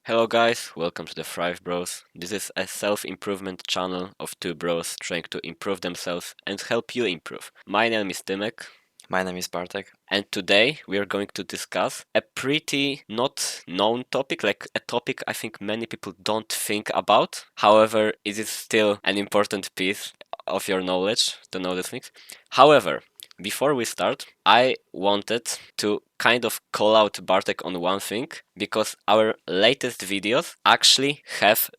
Hello guys, welcome to the ThriveBros. This is a self-improvement channel of two bros trying to improve themselves and help you improve. My name is Tymek, My name is Bartek. and today we are going to discuss a pretty not known topic, like a topic I think many people don't think about. However, it is still an important piece of your knowledge to know these things. However, before we start, I wanted to kind of call out Bartek on one thing because our latest videos actually have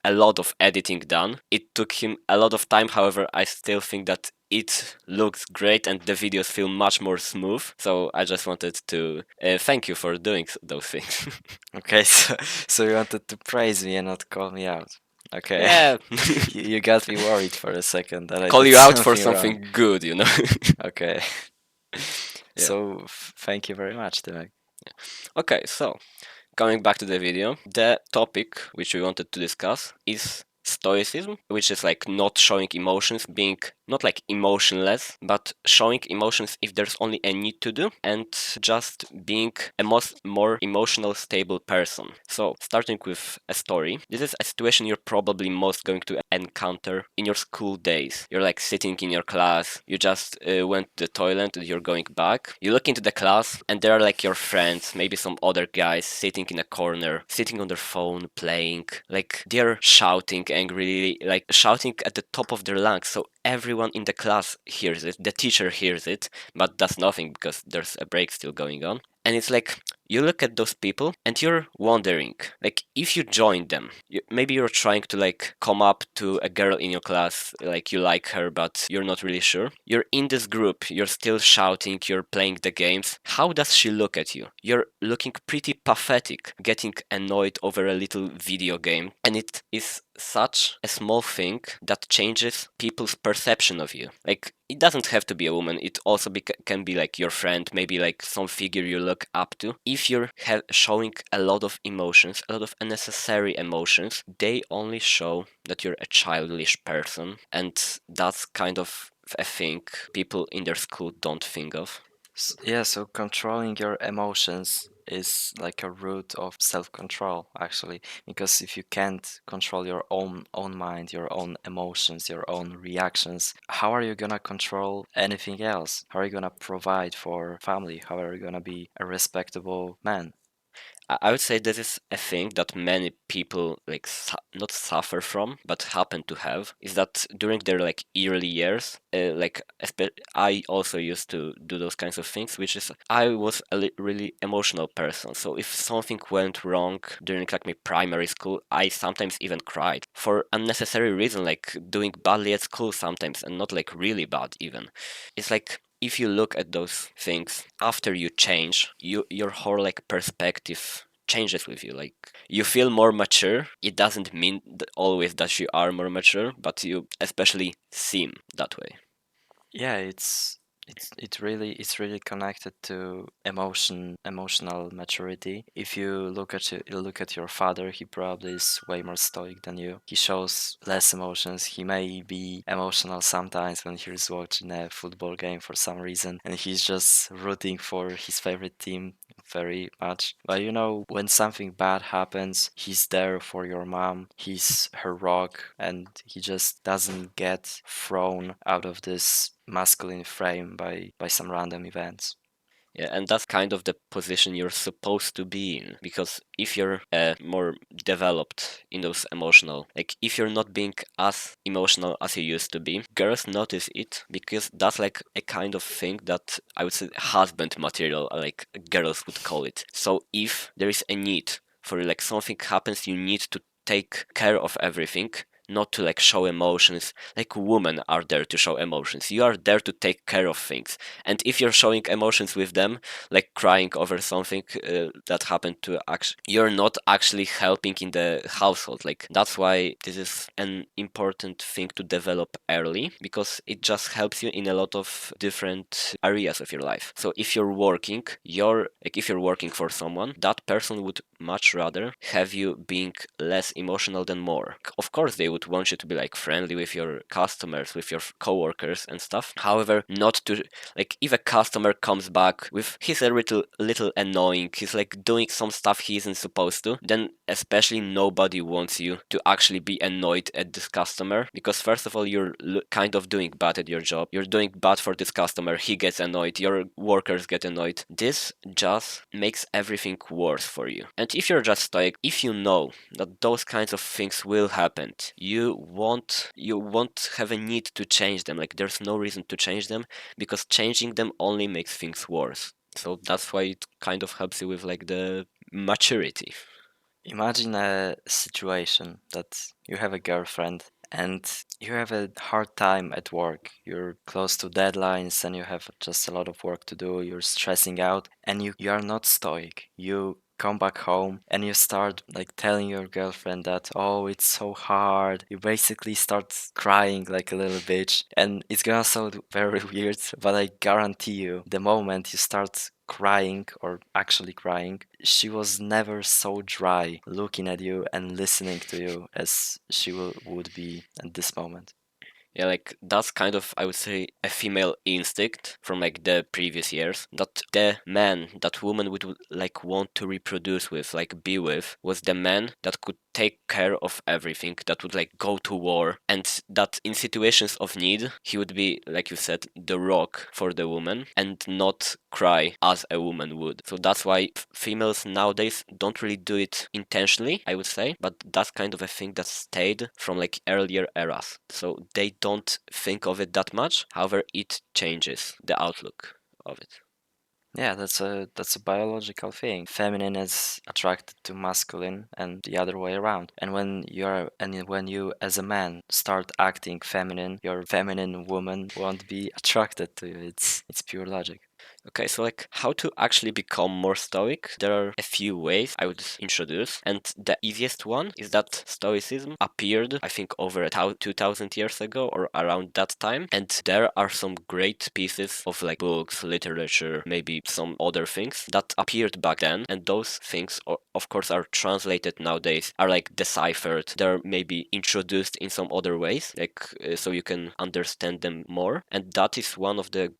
a lot of editing done. It took him a lot of time, however, I still think that it looks great and the videos feel much more smooth. So I just wanted to thank you for doing those things. Okay, so you wanted to praise me and not call me out. Okay, Yeah, you got me worried for a second that I call did you out for something wrong. something good, you know? Okay, Yeah. so thank you very much, Tymek. Okay, so coming back to the video, the topic which we wanted to discuss is stoicism, which is like not showing emotions, being not like emotionless, but showing emotions if there's only a need to do, and just being a more emotional stable person. So starting with a story, this is a situation you're probably most going to encounter in your school days. You're like sitting in your class, you just went to the toilet and you're going back. You look into the class and there are like your friends, maybe some other guys sitting in a corner, sitting on their phone, playing. Like they're shouting angrily, like shouting at the top of their lungs. So everyone in the class hears it, the teacher hears it, but does nothing because there's a break still going on. And it's like you look at those people and you're wondering, like, if you join them, maybe you're trying to like come up to a girl in your class, like you like her, but you're not really sure. You're in this group, you're still shouting, you're playing the games. How does she look at you? You're looking pretty pathetic, getting annoyed over a little video game, and it is such a small thing that changes people's perception of you. Like, it doesn't have to be a woman, it also can be like your friend, maybe like some figure you look up to. If you're showing a lot of emotions, a lot of unnecessary emotions, they only show that you're a childish person, and that's kind of a thing people in their school don't think of. Yeah, so controlling your emotions is like a root of self-control, actually, because if you can't control your own mind, your own emotions, your own reactions, how are you gonna control anything else? How are you gonna provide for family? How are you gonna be a respectable man? I would say this is a thing that many people like not suffer from, but happen to have. Is that during their like early years, I also used to do those kinds of things, which is I was a really emotional person. So if something went wrong during like my primary school, I sometimes even cried for unnecessary reason, like doing badly at school sometimes, and not like really bad even. It's like if you look at those things after you change, your whole like perspective changes with you. Like you feel more mature. It doesn't mean always that you are more mature, but you especially seem that way. Yeah, it's really connected to emotional maturity. If you look at your father, he probably is way more stoic than you. He shows less emotions. He may be emotional sometimes when he's watching a football game for some reason and he's just rooting for his favorite team very much. But when something bad happens, he's there for your mom. He's her rock, and he just doesn't get thrown out of this masculine frame by some random events. Yeah, and that's kind of the position you're supposed to be in. Because if you're more developed in those emotional, like if you're not being as emotional as you used to be, girls notice it because that's like a kind of thing that I would say husband material, like girls would call it. So if there is a need for like something happens, you need to take care of everything, not to like show emotions. Like women are there to show emotions, you are there to take care of things. And if you're showing emotions with them, like crying over something that happened to you're not actually helping in the household. Like that's why this is an important thing to develop early, because it just helps you in a lot of different areas of your life. So if you're working, if you're working for someone, that person would much rather have you being less emotional than more. Of course, they would want you to be like friendly with your customers, with your coworkers and stuff. However, not to like if a customer comes back with he's a little annoying, he's like doing some stuff he isn't supposed to, then especially nobody wants you to actually be annoyed at this customer, because first of all you're kind of doing bad at your job, you're doing bad for this customer, he gets annoyed, your workers get annoyed. This just makes everything worse for you. And if you're just stoic, if you know that those kinds of things will happen, you won't have a need to change them. Like there's no reason to change them, because changing them only makes things worse. So that's why it kind of helps you with like the maturity. Imagine a situation that you have a girlfriend and you have a hard time at work. You're close to deadlines and you have just a lot of work to do. You're stressing out and you are not stoic. You come back home and you start like telling your girlfriend that, oh, it's so hard. You basically start crying like a little bitch. And it's gonna sound very weird, but I guarantee you, the moment you start crying or actually crying, she was never so dry looking at you and listening to you as she would be at this moment. Yeah, like that's kind of, I would say, a female instinct from like the previous years, that the man that woman would like want to reproduce with, like be with, was the man that could take care of everything, that would like go to war, and that in situations of need he would be, like you said, the rock for the woman and not cry as a woman would. So that's why females nowadays don't really do it intentionally, I would say, but that's kind of a thing that stayed from like earlier eras. So they don't think of it that much. However, it changes the outlook of it. Yeah, that's a biological thing. Feminine is attracted to masculine and the other way around. And when you as a man start acting feminine, your feminine woman won't be attracted to you. It's pure logic. Okay, so like how to actually become more stoic? There are a few ways I would introduce, and the easiest one is that stoicism appeared, I think, over 2000 years ago or around that time, and there are some great pieces of like books, literature, maybe some other things that appeared back then, and those things, of course, are translated nowadays, are like deciphered, they're maybe introduced in some other ways, like so you can understand them more, and that is one of the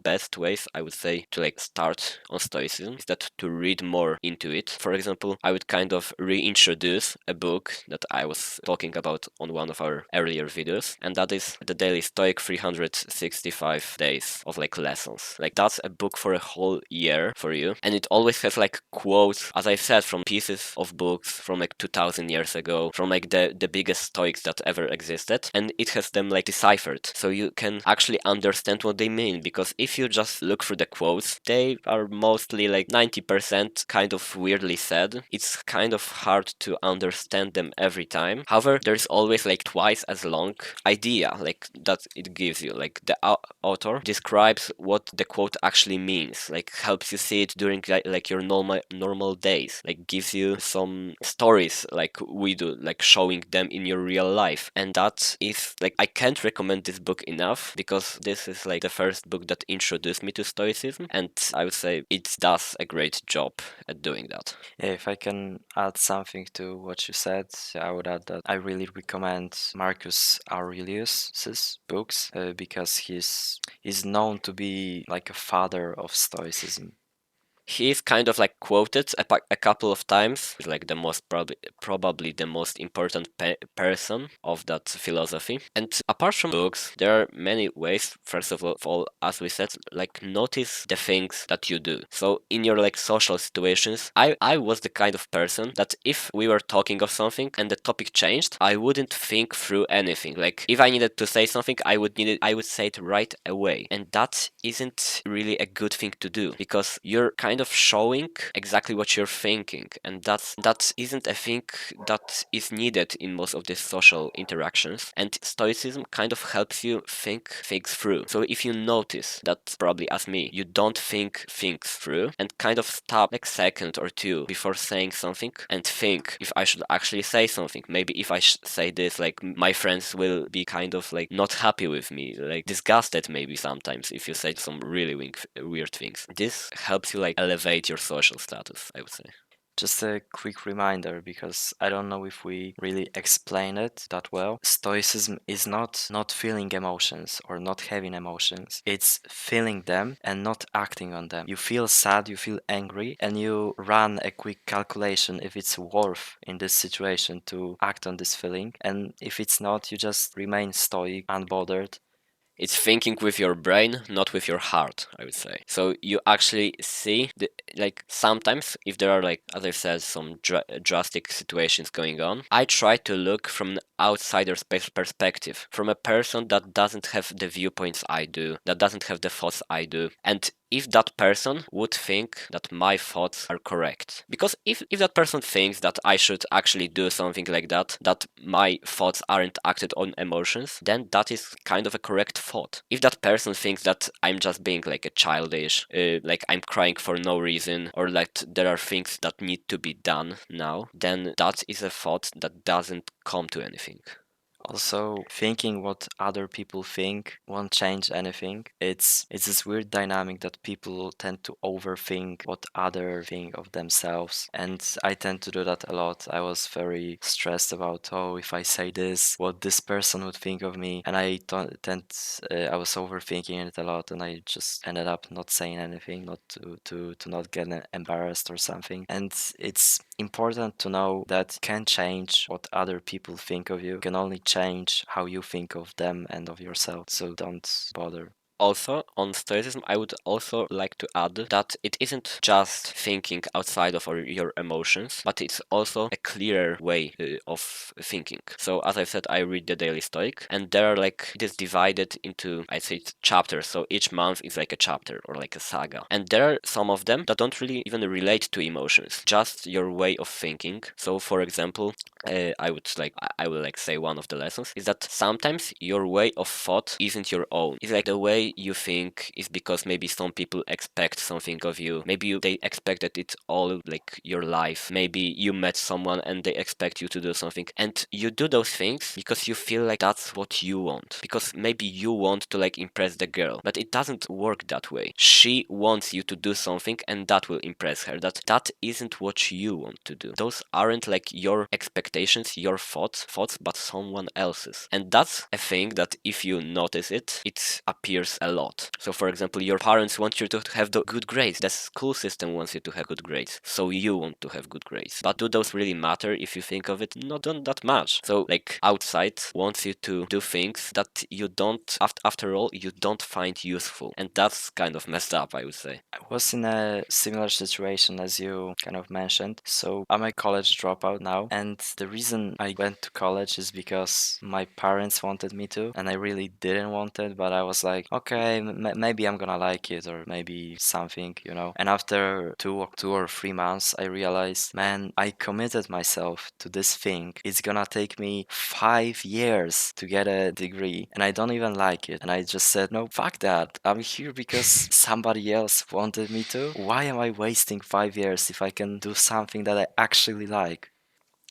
best ways, I would say, to like start on stoicism, is that to read more into it. For example, I would kind of reintroduce a book that I was talking about on one of our earlier videos, and that is the Daily Stoic 365 Days of like lessons. Like that's a book for a whole year for you, and it always has like quotes, as I said, from pieces of books from like 2000 years ago, from like the biggest stoics that ever existed, and it has them like deciphered, so you can actually understand what they mean, because if you just look through the quotes, they are mostly like 90% kind of weirdly said. It's kind of hard to understand them every time. However, there's always like twice as long idea like that it gives you. Like the author describes what the quote actually means, like helps you see it during like your normal days, like gives you some stories like we do, like showing them in your real life. And that is like, I can't recommend this book enough, because this is like the first book that introduced me to stoicism, and I would say it does a great job at doing that. Yeah, if I can add something to what you said, I would add that I really recommend Marcus Aurelius's books because he's known to be like a father of Stoicism. He's kind of like quoted a couple of times. He's like the most probably the most important person of that philosophy. And apart from books, there are many ways. First of all, as we said, like notice the things that you do. So in your like social situations, I was the kind of person that if we were talking of something and the topic changed, I wouldn't think through anything. Like if I needed to say something, I would say it right away. And that isn't really a good thing to do, because you're kind of showing exactly what you're thinking, and that isn't a thing that is needed in most of these social interactions. And stoicism kind of helps you think things through. So if you notice that, probably as me, you don't think things through, and kind of stop like second or two before saying something and think if I should actually say something. Maybe if I say this, like my friends will be kind of like not happy with me, like disgusted maybe sometimes if you say some really weird things. This helps you like elevate your social status, I would say. Just a quick reminder, because I don't know if we really explain it that well. Stoicism is not feeling emotions or not having emotions. It's feeling them and not acting on them. You feel sad, you feel angry, and you run a quick calculation if it's worth in this situation to act on this feeling. And if it's not, you just remain stoic, unbothered. It's thinking with your brain, not with your heart, I would say. So you actually see like sometimes if there are, like as I said, some drastic situations going on, I try to look from an outsider's perspective, from a person that doesn't have the viewpoints I do, that doesn't have the thoughts I do. And if that person would think that my thoughts are correct. Because if that person thinks that I should actually do something like that, that my thoughts aren't acted on emotions, then that is kind of a correct thought. If that person thinks that I'm just being like a childish, like I'm crying for no reason, or that there are things that need to be done now, then that is a thought that doesn't come to anything. Also, thinking what other people think won't change anything. It's this weird dynamic that people tend to overthink what other think of themselves, and I tend to do that a lot. I was very stressed about, oh, if I say this, what this person would think of me, and I was overthinking it a lot, and I just ended up not saying anything, not to not get embarrassed or something. And it's important to know that you can't change what other people think of you. You can only change how you think of them and of yourself. So don't bother. Also, on Stoicism, I would also like to add that it isn't just thinking outside of your emotions, but it's also a clearer way of thinking. So, as I said, I read the Daily Stoic, and there are like, it is divided into, I'd say, chapters. So each month is like a chapter or like a saga. And there are some of them that don't really even relate to emotions, just your way of thinking. So, for example, I will like say one of the lessons is that sometimes your way of thought isn't your own. It's like the way you think is because maybe some people expect something of you. Maybe they expected it all like your life. Maybe you met someone and they expect you to do something, and you do those things because you feel like that's what you want. Because maybe you want to like impress the girl, but it doesn't work that way. She wants you to do something, and that will impress her. That isn't what you want to do. Those aren't like your expectations, your thoughts, but someone else's. And that's a thing that if you notice it, it appears a lot. So for example, your parents want you to have the good grades. The school system wants you to have good grades. So you want to have good grades. But do those really matter if you think of it? Not that much. So like outside wants you to do things that you don't, after all, you don't find useful. And that's kind of messed up, I would say. I was in a similar situation as you kind of mentioned. So I'm a college dropout now, and the reason I went to college is because my parents wanted me to, and I really didn't want it, but I was like, okay, maybe I'm gonna like it, or maybe something, you know. And after 2 or 3 months, I realized, man, I committed myself to this thing. It's gonna take me 5 years to get a degree, and I don't even like it. And I just said, no, fuck that. I'm here because somebody else wanted me to. Why am I wasting 5 years if I can do something that I actually like?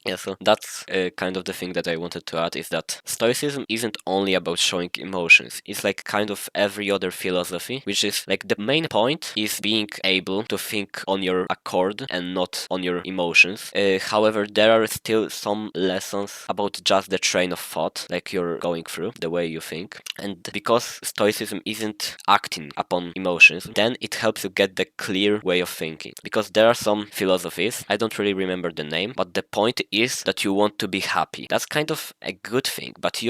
Yeah, so that's kind of the thing that I wanted to add is that Stoicism isn't only about showing emotions. It's like kind of every other philosophy, which is like the main point is being able to think on your accord and not on your emotions. However, there are still some lessons about just the train of thought, like you're going through, the way you think. And because Stoicism isn't acting upon emotions, then it helps you get the clear way of thinking. Because there are some philosophies, I don't really remember the name, but the point is that you want to be happy. That's kind of a good thing, but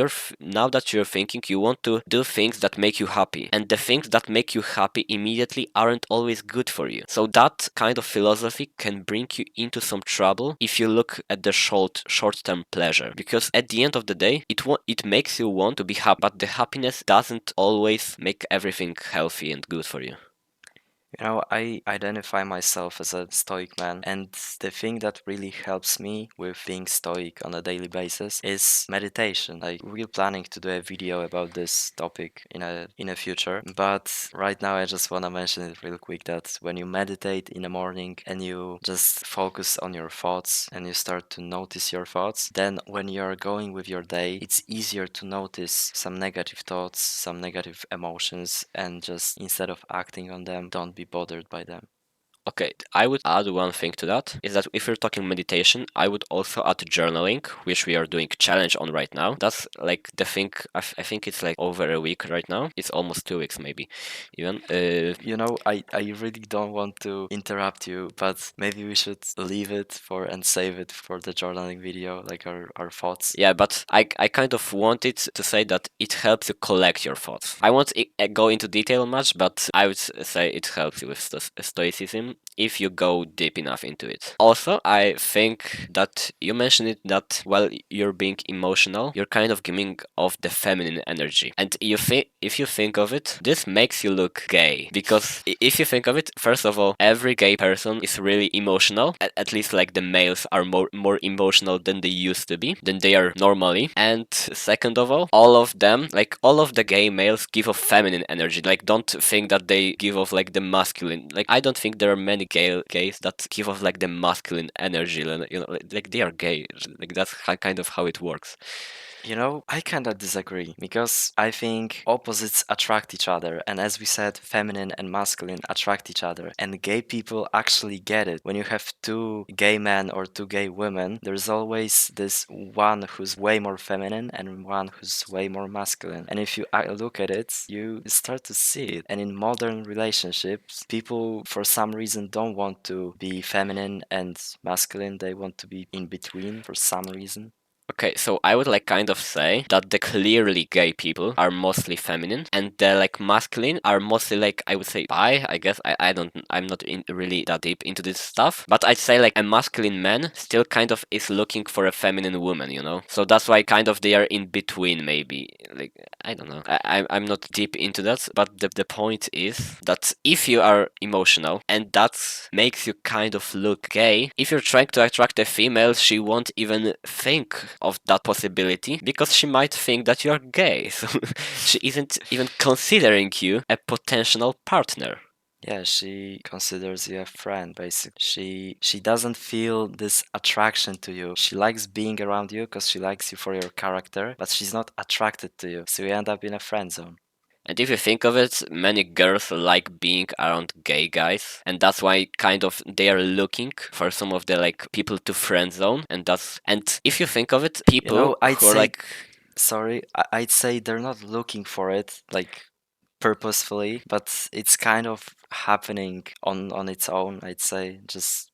now that you're thinking, you want to do things that make you happy, and the things that make you happy immediately aren't always good for you. So that kind of philosophy can bring you into some trouble if you look at the short-term pleasure, because at the end of the day, it makes you want to be happy, but the happiness doesn't always make everything healthy and good for you. You know, I identify myself as a stoic man, and the thing that really helps me with being stoic on a daily basis is meditation. Like, we're planning to do a video about this topic in a future, but right now I just want to mention it real quick that when you meditate in the morning and you just focus on your thoughts and you start to notice your thoughts, then when you're going with your day, it's easier to notice some negative thoughts, some negative emotions, and just instead of acting on them, don't be bothered by them. Okay, I would add one thing to that, is that if we're talking meditation, I would also add journaling, which we are doing challenge on right now. That's like the thing, I think it's like over a week right now. It's almost 2 weeks maybe, even. You know, I really don't want to interrupt you, but maybe we should leave it for and save it for the journaling video, like our thoughts. Yeah, but I kind of wanted to say that it helps you collect your thoughts. I won't go into detail much, but I would say it helps you with stoicism if you go deep enough into it. Also, I think that you mentioned it that while you're being emotional, you're kind of giving off the feminine energy. And if you think of it, this makes you look gay. Because if you think of it, first of all, every gay person is really emotional. At least like the males are more emotional than they used to be, than they are normally. And second of all of them, like all of the gay males give off feminine energy. Like don't think that they give off like the masculine. Like I don't think there are many gays that give off like the masculine energy. You know, like they are gay. Like that's kind of how it works. You know, I kind of disagree because I think opposites attract each other. And as we said, feminine and masculine attract each other. And gay people actually get it. When you have two gay men or two gay women, there's always this one who's way more feminine and one who's way more masculine. And if you look at it, you start to see it. And in modern relationships, people for some reason don't want to be feminine and masculine, they want to be in between for some reason. Okay, so I would like kind of say that the clearly gay people are mostly feminine, and the like masculine are mostly like I would say bi. I guess I'm not really that deep into this stuff, but I'd say like a masculine man still kind of is looking for a feminine woman, you know. So that's why kind of they are in between maybe. Like I don't know. I'm not deep into that, but the point is that if you are emotional and that makes you kind of look gay, if you're trying to attract a female, she won't even think of that possibility because she might think that you're gay. So she isn't even considering you a potential partner. Yeah, she considers you a friend, basically. She doesn't feel this attraction to you. She likes being around you because she likes you for your character, but she's not attracted to you. So you end up in a friend zone. And if you think of it, many girls like being around gay guys, and that's why kind of they are looking for some of the like people to friend zone, and if you think of it, You know, people I'd who are say, like sorry, I'd say they're not looking for it, like purposefully, but it's kind of happening on its own, I'd say. Just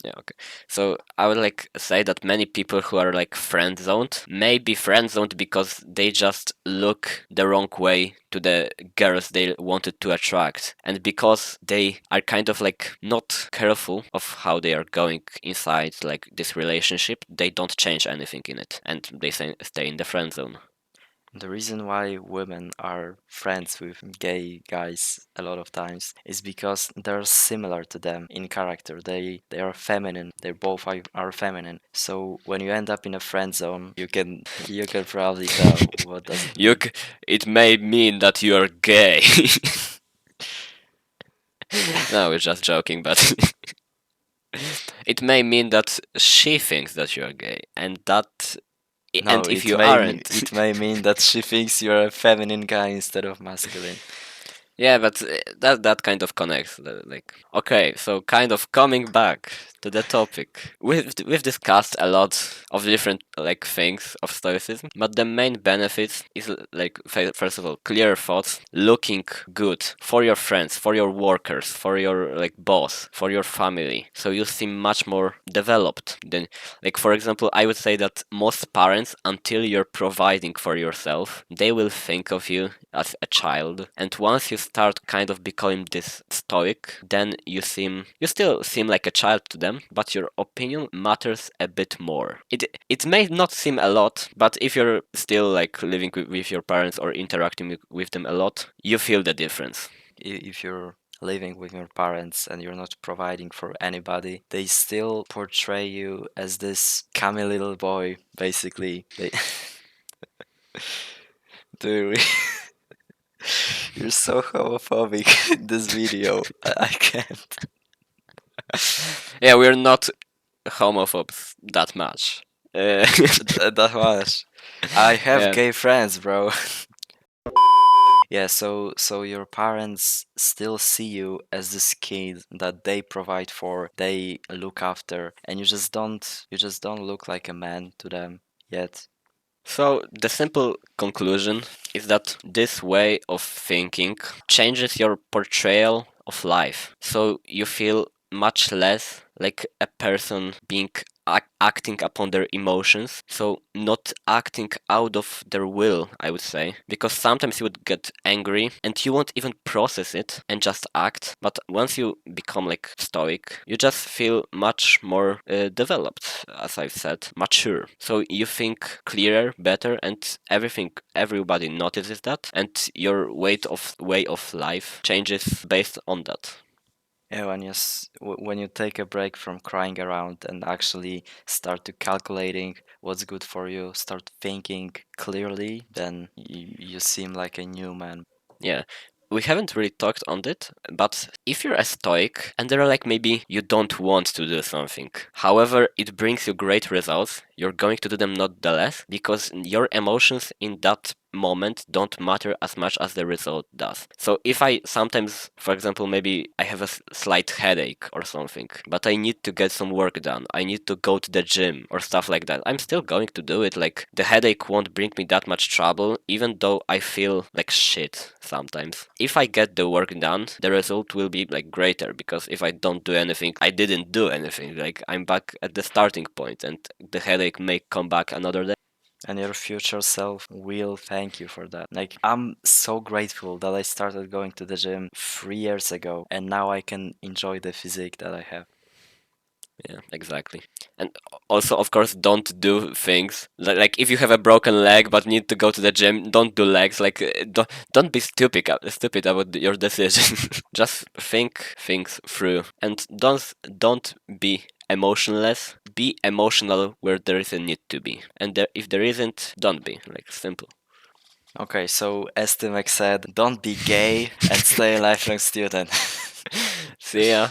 yeah, okay. So I would like say that many people who are like friend zoned may be friend zoned because they just look the wrong way to the girls they wanted to attract, and because they are kind of like not careful of how they are going inside like this relationship, they don't change anything in it, and they stay in the friend zone. the reason why women are friends with gay guys a lot of times is because they're similar to them in character. They are feminine. They both are feminine. So when you end up in a friend zone, you can probably tell what does it You, mean. it may mean that you are gay. No, we're just joking, but it may mean that she thinks that you are gay, and No, if you aren't, it may mean that she thinks you're a feminine guy instead of masculine. yeah, but that kind of connects. Like, okay, so kind of coming back to the topic, we've discussed a lot of different like things of stoicism, but the main benefits is like first of all, clear thoughts, looking good for your friends, for your workers, for your like boss, for your family. So you seem much more developed than like for example, I would say that most parents, until you're providing for yourself, they will think of you as a child, and once you start kind of becoming this stoic, then you still seem like a child to them, but your opinion matters a bit more. It may not seem a lot, but if you're still like living with your parents or interacting with them a lot, you feel the difference. If you're living with your parents and you're not providing for anybody, they still portray you as this cummy little boy, basically. They do you You're so homophobic in this video. I can't. Yeah, we're not homophobes that much. That much. I have Yeah. gay friends, bro. Yeah, so your parents still see you as this kid that they provide for, they look after, and you just don't look like a man to them yet. So the simple conclusion is that this way of thinking changes your portrayal of life. So you feel much less like a person being acting upon their emotions, so not acting out of their will, I would say, because sometimes you would get angry and you won't even process it and just act. But once you become like stoic, you just feel much more developed, as I've said, mature. So you think clearer, better, and everybody notices that, and your way of life changes based on that. Yeah, when you take a break from crying around and actually start to calculating what's good for you, start thinking clearly, then you seem like a new man. Yeah. We haven't really talked on it, but if you're a stoic and there are like maybe you don't want to do something, however, it brings you great results, you're going to do them nonetheless because your emotions in that moment don't matter as much as the result does. So if I sometimes, for example, maybe I have a slight headache or something, but I need to get some work done, I need to go to the gym or stuff like that, I'm still going to do it. Like the headache won't bring me that much trouble, even though I feel like shit sometimes. If I get the work done, the result will be like greater because if I don't do anything, I didn't do anything. Like I'm back at the starting point and the headache may come back another day. And your future self will thank you for that. Like, I'm so grateful that I started going to the gym 3 years ago, and now I can enjoy the physique that I have. Yeah, exactly. And also, of course, don't do things like if you have a broken leg but need to go to the gym, don't do legs. Like don't be stupid about your decision. Just think things through and don't be emotionless. Be emotional where there is a need to be, and if there isn't, don't be. Like simple. Okay, so as Timek said, don't be gay and stay a lifelong student. See ya.